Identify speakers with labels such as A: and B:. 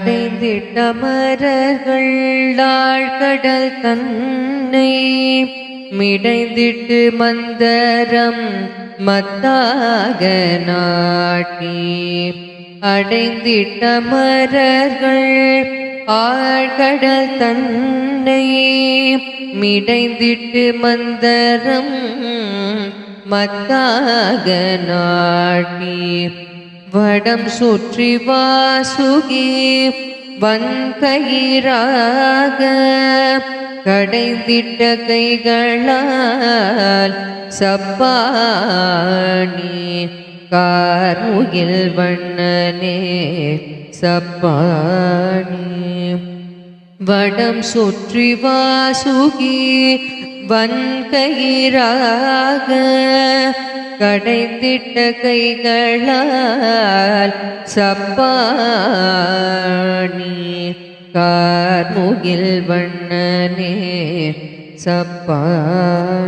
A: அடைந்திட்ட மரர்கள் ஆழ்கடல் தன்னை மிடைந்திட்டு மந்தரம் மத்தாக நாட்டி அடைந்திட்ட மரர்கள் ஆழ்கடல் தன்னை மிடைந்திட்டு மந்தரம் மத்தாக நாட்டி வடம் சுற்றி வாசுகி வன்கயிறாக கடைந்திட்ட கைகளால் சப்பாணி கார்முகில் வண்ணனே சப்பாணி வடம் சுற்றி வாசுகி வன்கயிறாக கடைந்திட்ட கைகளால் சப்பாணி கார்முகில் வண்ணனே சப்பாணி.